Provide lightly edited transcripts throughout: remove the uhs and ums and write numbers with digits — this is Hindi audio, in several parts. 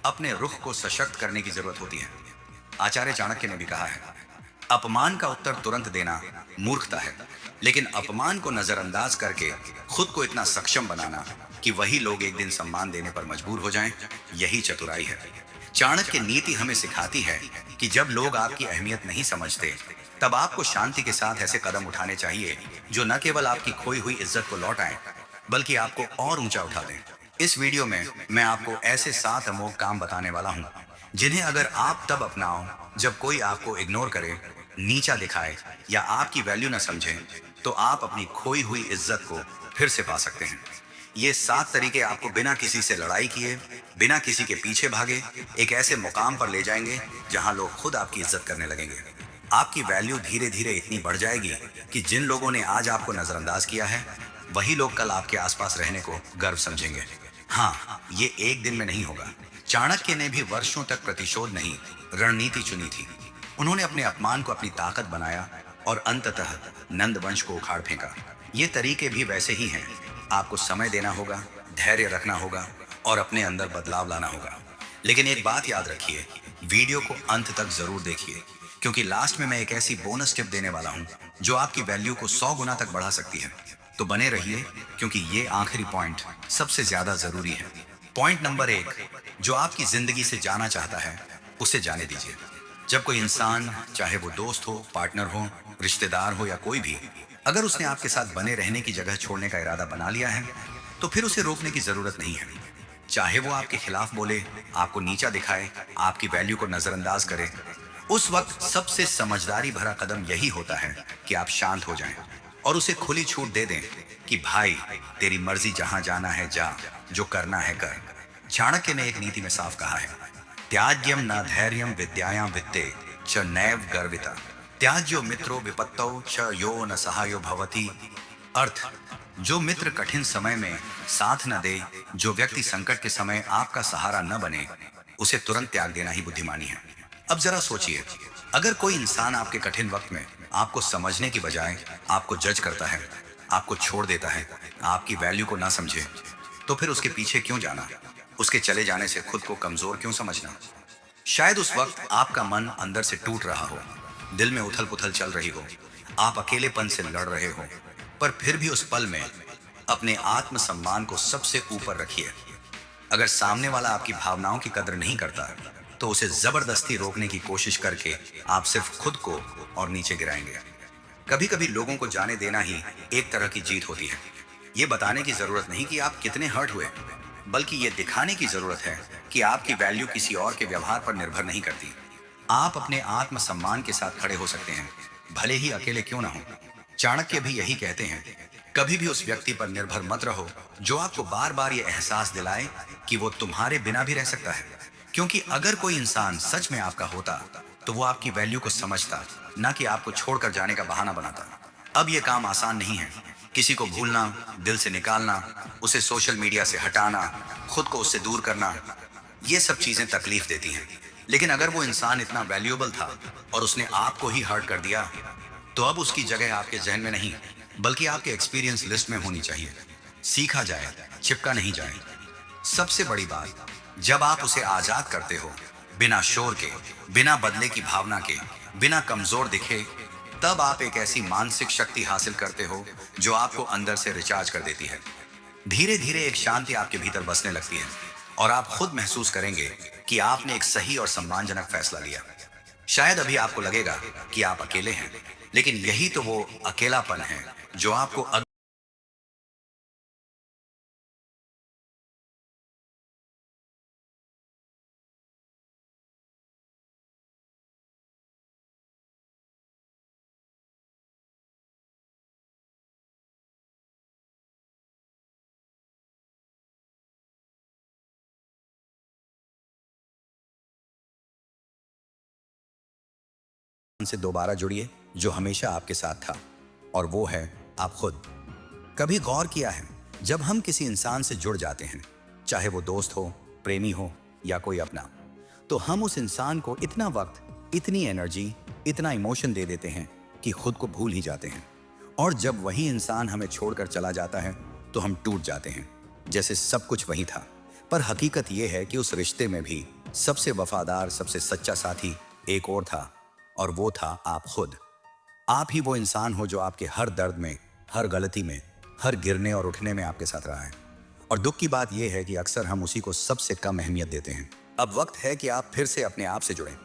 अपने रुख को सशक्त करने की जरूरत होती है। आचार्य चाणक्य ने भी कहा है, अपमान का उत्तर तुरंत देना मूर्खता है, लेकिन अपमान को नजरअंदाज करके खुद को इतना सक्षम बनाना कि वही लोग एक दिन सम्मान देने पर मजबूर हो जाएं, यही चतुराई है। चाणक्य नीति हमें सिखाती है कि जब लोग आपकी अहमियत नहीं समझते, तब आपको शांति के साथ ऐसे कदम उठाने चाहिए जो न केवल आपकी खोई हुई इज्जत को लौटाएं, बल्कि आपको और ऊंचा उठा दें। इस वीडियो में मैं आपको ऐसे 7 अमोघ काम बताने वाला हूं, जिन्हें अगर आप तब अपनाओ जब कोई आपको इग्नोर करे, नीचा दिखाए या आपकी वैल्यू न समझे, तो आप अपनी खोई हुई इज्जत को फिर से पा सकते हैं। ये 7 तरीके आपको बिना किसी से लड़ाई किए, बिना किसी के पीछे भागे, एक ऐसे मुकाम पर ले जाएंगे जहां लोग खुद आपकी इज्जत करने लगेंगे। आपकी वैल्यू धीरे धीरे इतनी बढ़ जाएगी कि जिन लोगों ने आज आपको नजरअंदाज किया है, वही लोग कल आपके आसपास रहने को गर्व समझेंगे। हाँ, ये एक दिन में नहीं होगा। चाणक्य ने भी वर्षों तक प्रतिशोध नहीं, रणनीति चुनी थी। उन्होंने अपने अपमान को अपनी ताकत बनाया और अंततः नंद वंश को उखाड़ फेंका। ये तरीके भी वैसे ही हैं। आपको समय देना होगा, धैर्य रखना होगा और अपने अंदर बदलाव लाना होगा। लेकिन एक बात याद रखिए, वीडियो को अंत तक जरूर देखिए, क्योंकि लास्ट में मैं एक ऐसी बोनस टिप देने वाला हूं जो आपकी वैल्यू को 100 गुना तक बढ़ा सकती है। तो बने रहिए, क्योंकि ये आखिरी पॉइंट सबसे ज्यादा जरूरी है। पॉइंट नंबर 1, जो आपकी जिंदगी से जाना चाहता है उसे जाने दीजिए। जब कोई इंसान, चाहे वो दोस्त हो, पार्टनर हो, रिश्तेदार हो या कोई भी, अगर उसने आपके साथ बने रहने की जगह छोड़ने का इरादा बना लिया है, तो फिर उसे रोकने की जरूरत नहीं है। चाहे वो आपके खिलाफ बोले, आपको नीचा दिखाए, आपकी वैल्यू को नजरअंदाज करे, उस वक्त सबसे समझदारी भरा कदम यही होता है कि आप शांत हो जाएं और उसे खुली छूट दे दें कि भाई, तेरी मर्जी, जहां जाना है जा, जो करना है कर। चाणक्य ने एक नीति में साफ कहा है, त्याज्यम न धैर्यम विद्यायां वित्ते च नैव गर्विता, त्याज्यो मित्रो विपत्तौ च यो न सहायो भवति। अर्थ, जो मित्र कठिन समय में साथ न दे, जो व्यक्ति संकट के समय आपका सहारा न बने, उसे तुरंत त्याग देना ही बुद्धिमानी है। अब जरा सोचिए, अगर कोई इंसान आपके कठिन वक्त में आपको समझने की बजाय आपको जज करता है, आपको छोड़ देता है, आपकी वैल्यू को ना समझे, तो फिर उसके पीछे क्यों जाना? उसके चले जाने से खुद को कमजोर क्यों समझना? शायद उस वक्त आपका मन अंदर से टूट रहा हो, दिल में उथल पुथल चल रही हो, आप अकेलेपन से लड़ रहे हो, पर फिर भी उस पल में अपने आत्मसम्मान को सबसे ऊपर रखिए। अगर सामने वाला आपकी भावनाओं की कदर नहीं करता, तो उसे जबरदस्ती रोकने की कोशिश करके आप सिर्फ खुद को और नीचे गिराएंगे। कभी कभी लोगों को जाने देना ही एक तरह की जीत होती है। ये बताने की जरूरत नहीं कि आप कितने हर्ट हुए, बल्कि ये दिखाने की जरूरत है कि आपकी वैल्यू किसी और के व्यवहार पर निर्भर नहीं करती। आप अपने आत्मसम्मान के साथ खड़े हो सकते हैं, भले ही अकेले क्यों ना हो। चाणक्य भी यही कहते हैं, कभी भी उस व्यक्ति पर निर्भर मत रहो जो आपको बार बार ये एहसास दिलाए कि वो तुम्हारे बिना भी रह सकता है। क्योंकि अगर कोई इंसान सच में आपका होता, तो वो आपकी वैल्यू को समझता, ना कि आपको छोड़कर जाने का बहाना बनाता। अब ये काम आसान नहीं है। किसी को भूलना, दिल से निकालना, उसे सोशल मीडिया से हटाना, खुद को उससे दूर करना, ये सब चीजें तकलीफ देती हैं। लेकिन अगर वो इंसान इतना वैल्यूएबल था और उसने आपको ही हर्ट कर दिया, तो अब उसकी जगह आपके जहन में नहीं, बल्कि आपके एक्सपीरियंस लिस्ट में होनी चाहिए। सीखा जाए, चिपका नहीं जाए। सबसे बड़ी बात, जब आप उसे आजाद करते हो, बिना शोर के, बिना बदले की भावना के, बिना कमजोर दिखे, तब आप एक ऐसी मानसिक शक्ति हासिल करते हो जो आपको अंदर से रिचार्ज कर देती है। धीरे धीरे एक शांति आपके भीतर बसने लगती है और आप खुद महसूस करेंगे कि आपने एक सही और सम्मानजनक फैसला लिया। शायद अभी आपको लगेगा कि आप अकेले हैं, लेकिन यही तो वो अकेलापन है जो आपको से दोबारा जुड़िए जो हमेशा आपके साथ था, और वो है आप खुद। कभी गौर किया है, जब हम किसी इंसान से जुड़ जाते हैं, चाहे वो दोस्त हो, प्रेमी हो या कोई अपना, तो हम उस इंसान को इतना वक्त, इतनी एनर्जी, इतना इमोशन दे देते हैं कि खुद को भूल ही जाते हैं। और जब वही इंसान हमें छोड़कर चला जाता है, तो हम टूट जाते हैं, जैसे सब कुछ वही था। पर हकीकत यह है कि उस रिश्ते में भी सबसे वफादार, सबसे सच्चा साथी एक और था, और वो था आप खुद। आप ही वो इंसान हो जो आपके हर दर्द में, हर गलती में, हर गिरने और उठने में आपके साथ रहा है। और दुख की बात यह है कि अक्सर हम उसी को सबसे कम अहमियत देते हैं। अब वक्त है कि आप फिर से अपने आप से जुड़ें।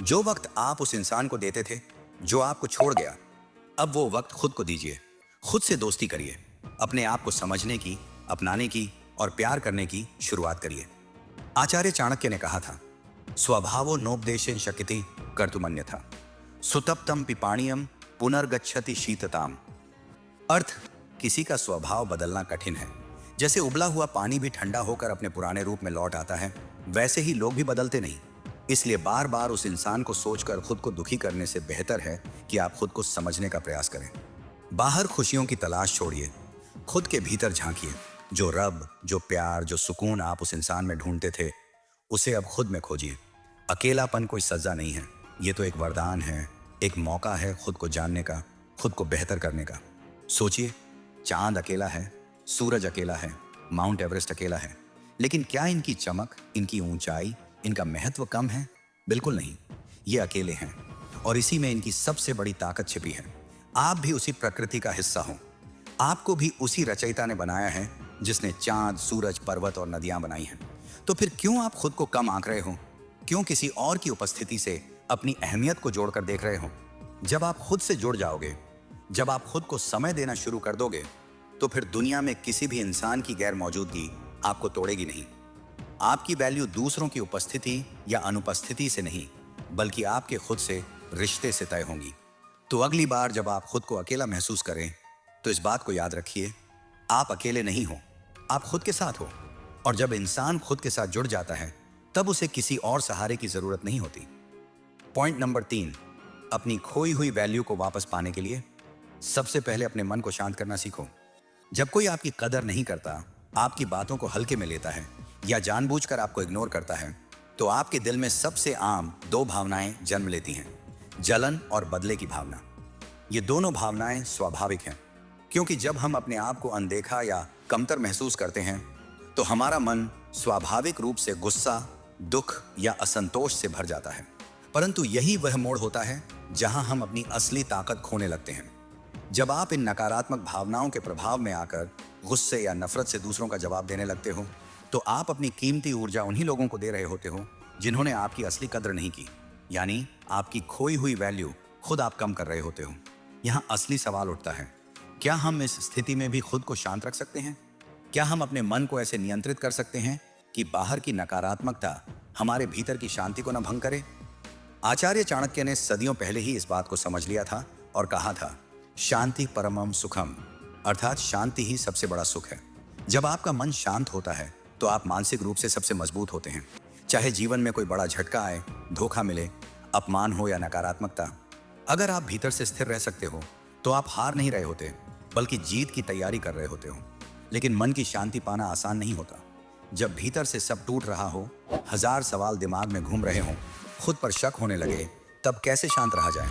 जो वक्त आप उस इंसान को देते थे जो आपको छोड़ गया, अब वो वक्त खुद को दीजिए। खुद से दोस्ती करिए। अपने आप को समझने की, अपनाने की और प्यार करने की शुरुआत करिए। आचार्य चाणक्य ने कहा था, स्वभावो नोपदेशेन शक्यति कर्तुमन्यथा सुतप्तम पिपाणियम पुनर्गच्छति शीतताम। अर्थ, किसी का स्वभाव बदलना कठिन है। जैसे उबला हुआ पानी भी ठंडा होकर अपने पुराने रूप में लौट आता है, वैसे ही लोग भी बदलते नहीं। इसलिए बार बार उस इंसान को सोचकर खुद को दुखी करने से बेहतर है कि आप खुद को समझने का प्रयास करें। बाहर खुशियों की तलाश छोड़िए, खुद के भीतर झांकिए। जो रब, जो प्यार, जो सुकून आप उस इंसान में ढूंढते थे, उसे अब खुद में खोजिए। अकेलापन कोई सजा नहीं है, ये तो एक वरदान है, एक मौका है खुद को जानने का, खुद को बेहतर करने का। सोचिए, चांद अकेला है, सूरज अकेला है, माउंट एवरेस्ट अकेला है, लेकिन क्या इनकी चमक, इनकी ऊंचाई, इनका महत्व कम है? बिल्कुल नहीं। ये अकेले हैं और इसी में इनकी सबसे बड़ी ताकत छिपी है। आप भी उसी प्रकृति का हिस्सा हो। आपको भी उसी रचयिता ने बनाया है जिसने चांद, सूरज, पर्वत और नदियां बनाई हैं। तो फिर क्यों आप खुद को कम आंक रहे हो? क्यों किसी और की उपस्थिति से अपनी अहमियत को जोड़कर देख रहे हो? जब आप खुद से जुड़ जाओगे, जब आप खुद को समय देना शुरू कर दोगे, तो फिर दुनिया में किसी भी इंसान की गैर मौजूदगी आपको तोड़ेगी नहीं। आपकी वैल्यू दूसरों की उपस्थिति या अनुपस्थिति से नहीं, बल्कि आपके खुद से, रिश्ते से तय होंगी। तो अगली बार जब आप खुद को अकेला महसूस करें, तो इस बात को याद रखिए, आप अकेले नहीं हो, आप खुद के साथ हो। और जब इंसान खुद के साथ जुड़ जाता है, तब उसे किसी और सहारे की जरूरत नहीं होती। पॉइंट नंबर 3, अपनी खोई हुई वैल्यू को वापस पाने के लिए सबसे पहले अपने मन को शांत करना सीखो। जब कोई आपकी कदर नहीं करता, आपकी बातों को हल्के में लेता है या जानबूझकर आपको इग्नोर करता है, तो आपके दिल में सबसे आम 2 भावनाएं जन्म लेती हैं, जलन और बदले की भावना। ये दोनों भावनाएं स्वाभाविक हैं, क्योंकि जब हम अपने आप को अनदेखा या कमतर महसूस करते हैं, तो हमारा मन स्वाभाविक रूप से गुस्सा, दुख या असंतोष से भर जाता है। परंतु यही वह मोड़ होता है जहां हम अपनी असली ताकत खोने लगते हैं। जब आप इन नकारात्मक भावनाओं के प्रभाव में आकर गुस्से या नफरत से दूसरों का जवाब देने लगते हो, तो आप अपनी कीमती ऊर्जा उन्हीं लोगों को दे रहे होते हो जिन्होंने आपकी असली कद्र नहीं की। यानी आपकी खोई हुई वैल्यू खुद आप कम कर रहे होते हो। यहाँ असली सवाल उठता है, क्या हम इस स्थिति में भी खुद को शांत रख सकते हैं? क्या हम अपने मन को ऐसे नियंत्रित कर सकते हैं कि बाहर की नकारात्मकता हमारे भीतर की शांति को न भंग करे? आचार्य चाणक्य ने सदियों पहले ही इस बात को समझ लिया था और कहा था, शांति परमम सुखम, अर्थात शांति ही सबसे बड़ा सुख है। जब आपका मन शांत होता है, तो आप मानसिक रूप से सबसे मजबूत होते हैं। चाहे जीवन में कोई बड़ा झटका आए, धोखा मिले, अपमान हो या नकारात्मकता, अगर आप भीतर से स्थिर रह सकते हो, तो आप हार नहीं रहे होते, बल्कि जीत की तैयारी कर रहे होते हो। लेकिन मन की शांति पाना आसान नहीं होता। जब भीतर से सब टूट रहा हो, 1000 सवाल दिमाग में घूम रहे हों, खुद पर शक होने लगे, तब कैसे शांत रहा जाए?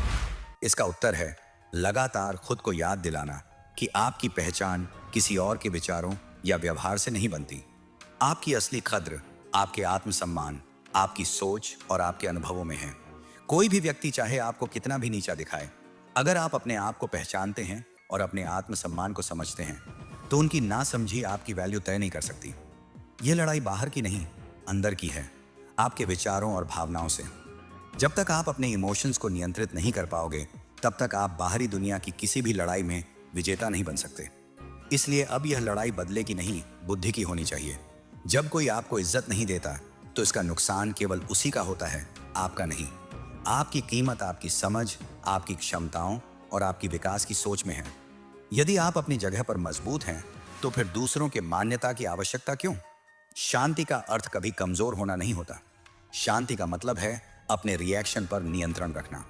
इसका उत्तर है लगातार खुद को याद दिलाना कि आपकी पहचान किसी और के विचारों या व्यवहार से नहीं बनती। आपकी असली कद्र आपके आत्मसम्मान, आपकी सोच और आपके अनुभवों में है। कोई भी व्यक्ति चाहे आपको कितना भी नीचा दिखाए, अगर आप अपने आप को पहचानते हैं और अपने आत्मसम्मान को समझते हैं, तो उनकी नासमझी आपकी वैल्यू तय नहीं कर सकती। यह लड़ाई बाहर की नहीं, अंदर की है, आपके विचारों और भावनाओं से। जब तक आप अपने इमोशंस को नियंत्रित नहीं कर पाओगे, तब तक आप बाहरी दुनिया की किसी भी लड़ाई में विजेता नहीं बन सकते। इसलिए अब यह लड़ाई बदले की नहीं, बुद्धि की होनी चाहिए। जब कोई आपको इज्जत नहीं देता, तो इसका नुकसान केवल उसी का होता है, आपका नहीं। आपकी कीमत आपकी समझ, आपकी क्षमताओं और आपकी विकास की सोच में है। यदि आप अपनी जगह पर मजबूत हैं, तो फिर दूसरों के मान्यता की आवश्यकता क्यों? शांति का अर्थ कभी कमजोर होना नहीं होता। शांति का मतलब है अपने रिएक्शन पर नियंत्रण रखना।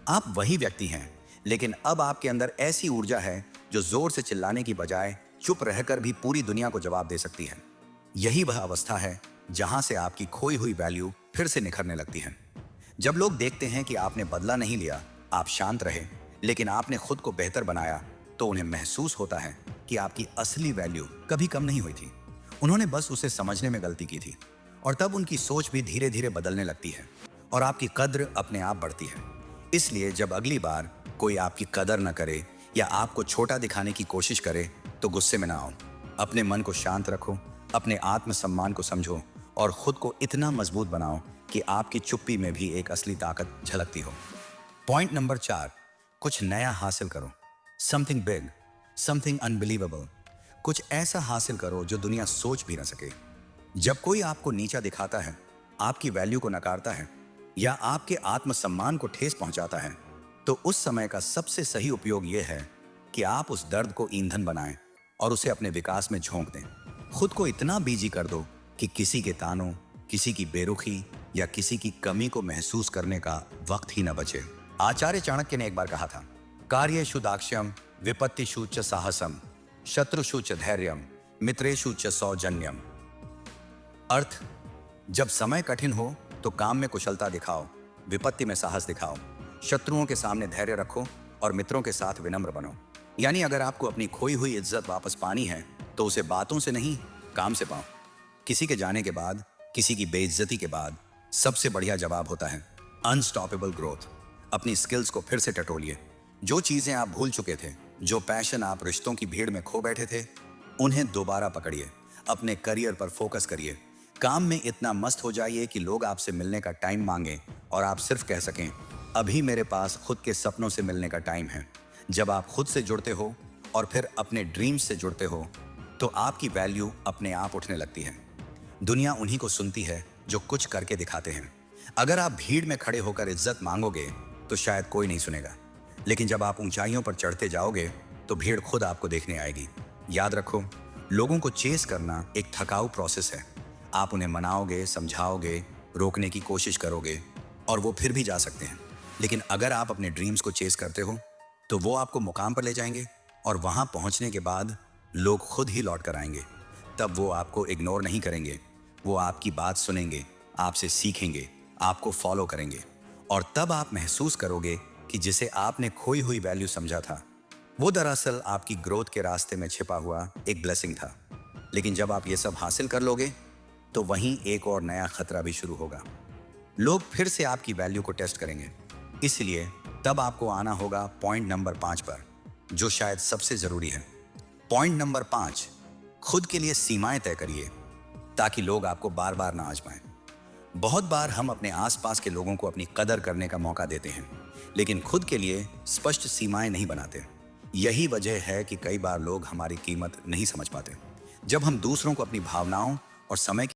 आप वही व्यक्ति हैं, लेकिन अब आपके अंदर ऐसी ऊर्जा है जो जोर से चिल्लाने की बजाय चुप रहकर भी पूरी दुनिया को जवाब दे सकती है। यही वह अवस्था है जहां से आपकी खोई हुई वैल्यू फिर से निखरने लगती है। जब लोग देखते हैं कि आपने बदला नहीं लिया, आप शांत रहे, लेकिन आपने खुद को बेहतर बनाया, तो उन्हें महसूस होता है कि आपकी असली वैल्यू कभी कम नहीं हुई थी। उन्होंने बस उसे समझने में गलती की थी। और तब उनकी सोच भी धीरे धीरे बदलने लगती है और आपकी कद्र अपने आप बढ़ती है। इसलिए जब अगली बार कोई आपकी कदर न करे या आपको छोटा दिखाने की कोशिश करे तो गुस्से में ना आओ। अपने मन को शांत रखो, अपने आत्मसम्मान को समझो और खुद को इतना मजबूत बनाओ कि आपकी चुप्पी में भी एक असली ताकत झलकती हो। पॉइंट नंबर 4, कुछ नया हासिल करो। Something big, something unbelievable. कुछ ऐसा हासिल करो जो दुनिया सोच भी ना सके। जब कोई आपको नीचा दिखाता है, आपकी वैल्यू को नकारता है या आपके आत्मसम्मान को ठेस पहुंचाता है, तो उस समय का सबसे सही उपयोग यह है कि आप उस दर्द को ईंधन बनाएं और उसे अपने विकास में झोंक दें। खुद को इतना बिजी कर दो कि किसी के तानों, किसी की बेरुखी या किसी की कमी को महसूस करने का वक्त ही न बचे। आचार्य चाणक्य ने एक बार कहा था, कार्येषु दाक्ष्यम विपत्तिषु च साहसम शत्रुषु च धैर्यम मित्रेषु च सौजन्यम। अर्थ, जब समय कठिन हो तो काम में कुशलता दिखाओ, विपत्ति में साहस दिखाओ, शत्रुओं के सामने धैर्य रखो और मित्रों के साथ विनम्र बनो। यानी अगर आपको अपनी खोई हुई इज्जत वापस पानी है तो उसे बातों से नहीं, काम से पाओ। किसी के जाने के बाद, किसी की बेइज्जती के बाद सबसे बढ़िया जवाब होता है अनस्टॉपेबल ग्रोथ। अपनी स्किल्स को फिर से टटोलिए। जो चीजें आप भूल चुके थे, जो पैशन आप रिश्तों की भीड़ में खो बैठे थे, उन्हें दोबारा पकड़िए। अपने करियर पर फोकस करिए। काम में इतना मस्त हो जाइए कि लोग आपसे मिलने का टाइम मांगें और आप सिर्फ कह सकें, अभी मेरे पास खुद के सपनों से मिलने का टाइम है। जब आप खुद से जुड़ते हो और फिर अपने ड्रीम्स से जुड़ते हो तो आपकी वैल्यू अपने आप उठने लगती है। दुनिया उन्हीं को सुनती है जो कुछ करके दिखाते हैं। अगर आप भीड़ में खड़े होकर इज्जत मांगोगे तो शायद कोई नहीं सुनेगा, लेकिन जब आप ऊंचाइयों पर चढ़ते जाओगे तो भीड़ खुद आपको देखने आएगी। याद रखो, लोगों को चेस करना एक थकाऊ प्रोसेस है। आप उन्हें मनाओगे, समझाओगे, रोकने की कोशिश करोगे और वो फिर भी जा सकते हैं। लेकिन अगर आप अपने ड्रीम्स को चेस करते हो तो वो आपको मुकाम पर ले जाएंगे और वहां पहुंचने के बाद लोग खुद ही लौट कर आएंगे। तब वो आपको इग्नोर नहीं करेंगे, वो आपकी बात सुनेंगे, आपसे सीखेंगे, आपको फॉलो करेंगे और तब आप महसूस करोगे कि जिसे आपने खोई हुई वैल्यू समझा था वो दरअसल आपकी ग्रोथ के रास्ते में छिपा हुआ एक ब्लेसिंग था। लेकिन जब आप ये सब हासिल कर लोगे तो वहीं एक और नया खतरा भी शुरू होगा। लोग फिर से आपकी वैल्यू को टेस्ट करेंगे। इसलिए तब आपको आना होगा पॉइंट नंबर 5 पर, जो शायद सबसे जरूरी है। पॉइंट नंबर 5, खुद के लिए सीमाएं तय करिए ताकि लोग आपको बार बार ना आजमाएं। बहुत बार हम अपने आसपास के लोगों को अपनी कदर करने का मौका देते हैं, लेकिन खुद के लिए स्पष्ट सीमाएं नहीं बनाते। यही वजह है कि कई बार लोग हमारी कीमत नहीं समझ पाते। जब हम दूसरों को अपनी भावनाओं और समय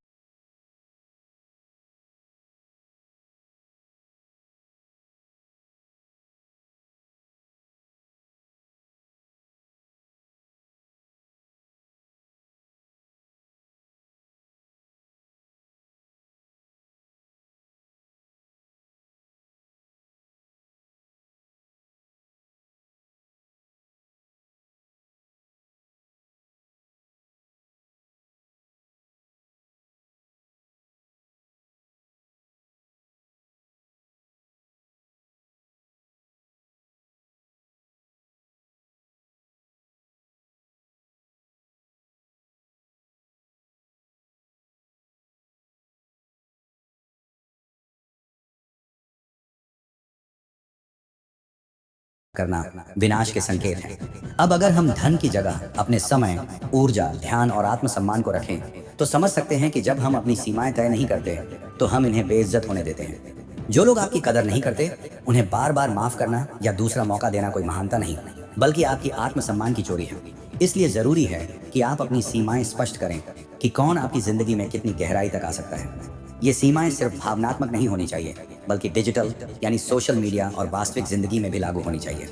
करना विनाश के संकेत हैं। अब अगर हम धन की जगह अपने समय, ऊर्जा, ध्यान और आत्मसम्मान को रखें तो समझ सकते हैं कि जब हम अपनी सीमाएं तय नहीं करते तो हम इन्हें बेइज्जत होने देते हैं। जो लोग आपकी कदर नहीं करते उन्हें बार बार माफ करना या दूसरा मौका देना कोई महानता नहीं, बल्कि आपकी आत्मसम्मान की चोरी है। इसलिए जरूरी है कि आप अपनी सीमाएं स्पष्ट करें कि कौन आपकी जिंदगी में कितनी गहराई तक आ सकता है। ये सीमाएं सिर्फ भावनात्मक नहीं होनी चाहिए, बल्कि डिजिटल यानी सोशल मीडिया और वास्तविक जिंदगी में भी लागू होनी चाहिए।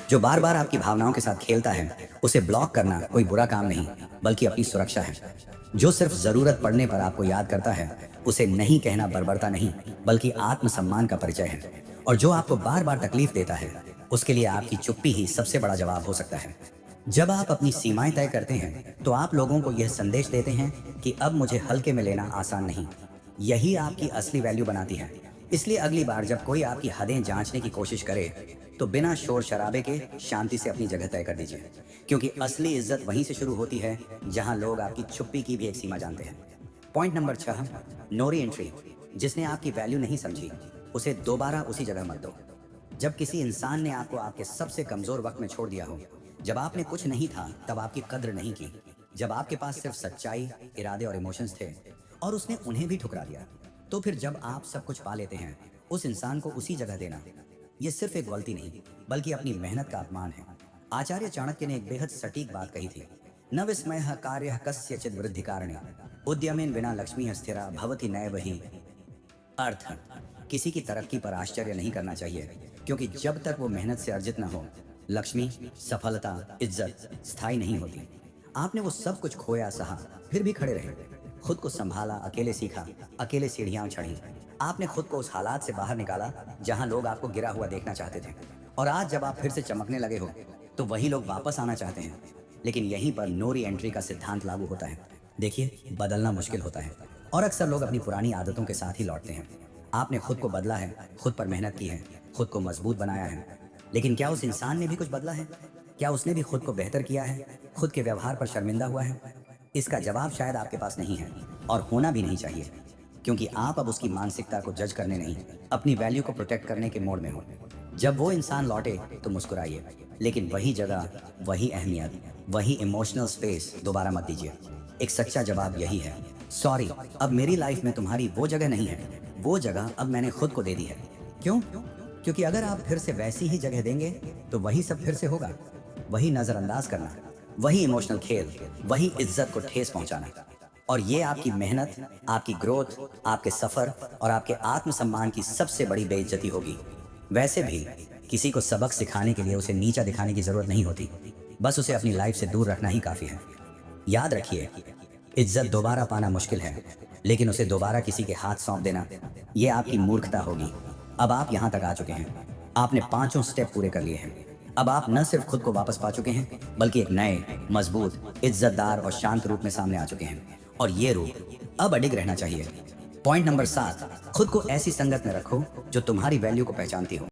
जो बार बार आपकी भावनाओं के साथ खेलता है उसे ब्लॉक करना कोई बुरा काम नहीं, बल्कि अपनी सुरक्षा है। जो सिर्फ जरूरत पड़ने पर आपको याद करता है उसे नहीं कहना बर्बरता नहीं, बल्कि आत्मसम्मान का परिचय है। और जो आपको बार बार तकलीफ देता है उसके लिए आपकी चुप्पी ही सबसे बड़ा जवाब हो सकता है। जब आप अपनी सीमाएं तय करते हैं तो आप लोगों को यह संदेश देते हैं कि अब मुझे हल्के में लेना आसान नहीं। यही आपकी असली वैल्यू बनाती है। इसलिए अगली बार जब कोई आपकी हदें जांचने की कोशिश करे तो बिना शोर शराबे के शांति से अपनी जगह तय कर दीजिए, क्योंकि असली इज्जत वहीं से शुरू होती है जहां लोग आपकी चुप्पी की भी एक सीमा जानते हैं। Point number 6, no re entry. जिसने आपकी वैल्यू नहीं समझी उसे दोबारा उसी जगह मत दो। जब किसी इंसान ने आपको आपके सबसे कमजोर वक्त में छोड़ दिया हो, जब आपने कुछ नहीं था तब आपकी कद्र नहीं की, जब आपके पास सिर्फ सच्चाई, इरादे और इमोशंस थे और उसने उन्हें भी ठुकरा दिया, तो फिर जब आप सब कुछ पा लेते हैं उस इंसान को उसी जगह देना, ये सिर्फ एक गलती नहीं बल्कि अपनी मेहनत का अपमान है। आचार्य चाणक्य ने एक बेहद सटीक बात कही थी, न विस्मयः कार्यः कस्यचित् वृद्धि कारणे उद्यमेन विना लक्ष्मी स्थिरा भवति नैव हि। अर्थ, किसी की तरक्की पर आश्चर्य नहीं करना चाहिए, क्योंकि जब तक वो मेहनत से अर्जित न हो, लक्ष्मी, सफलता, इज्जत स्थायी नहीं होती। आपने वो सब कुछ खोया, सहा, फिर भी खड़े रहे, खुद को संभाला, अकेले सीखा, अकेले सीढ़ियां चढ़ी। आपने खुद को उस हालात से बाहर निकाला जहां लोग आपको गिरा हुआ देखना चाहते थे, और आज जब आप फिर से चमकने लगे हो तो वही लोग वापस आना चाहते हैं। लेकिन यहीं पर नो री एंट्री का सिद्धांत लागू होता है। देखिए, बदलना मुश्किल होता है और अक्सर लोग अपनी पुरानी आदतों के साथ ही लौटते हैं। आपने खुद को बदला है, खुद पर मेहनत की है, खुद को मजबूत बनाया है, लेकिन क्या उस इंसान ने भी कुछ बदला है? क्या उसने भी खुद को बेहतर किया है, खुद के व्यवहार पर शर्मिंदा हुआ है? इसका जवाब शायद आपके पास नहीं है और होना भी नहीं चाहिए, क्योंकि आप अब उसकी मानसिकता को जज करने नहीं, अपनी वैल्यू को प्रोटेक्ट करने के मोड में हो। जब वो इंसान लौटे तो मुस्कुराइए, लेकिन वही जगह, वही अहमियत, वही इमोशनल स्पेस दोबारा मत दीजिए। एक सच्चा जवाब यही है, सॉरी, अब मेरी लाइफ में तुम्हारी वो जगह नहीं है, वो जगह अब मैंने खुद को दे दी है। क्यों? क्योंकि अगर आप फिर से वैसी ही जगह देंगे तो वही सब फिर से होगा, वही नजरअंदाज करना, वही इमोशनल खेल, वही इज्जत को ठेस पहुंचाना। और ये आपकी मेहनत, आपकी ग्रोथ, आपके सफर और आपके आत्मसम्मान की सबसे बड़ी बेइज्जती होगी। वैसे भी किसी को सबक सिखाने के लिए उसे नीचा दिखाने की जरूरत नहीं होती, बस उसे अपनी लाइफ से दूर रखना ही काफी है। याद रखिए, इज्जत दोबारा पाना मुश्किल है, लेकिन उसे दोबारा किसी के हाथ सौंप देना, ये आपकी मूर्खता होगी। अब आप यहाँ तक आ चुके हैं, आपने 5 स्टेप पूरे कर लिए हैं। अब आप न सिर्फ खुद को वापस पा चुके हैं, बल्कि एक नए, मजबूत, इज्जतदार और शांत रूप में सामने आ चुके हैं, और ये रूप अब अडिग रहना चाहिए। पॉइंट नंबर 7, खुद को ऐसी संगत में रखो जो तुम्हारी वैल्यू को पहचानती हो।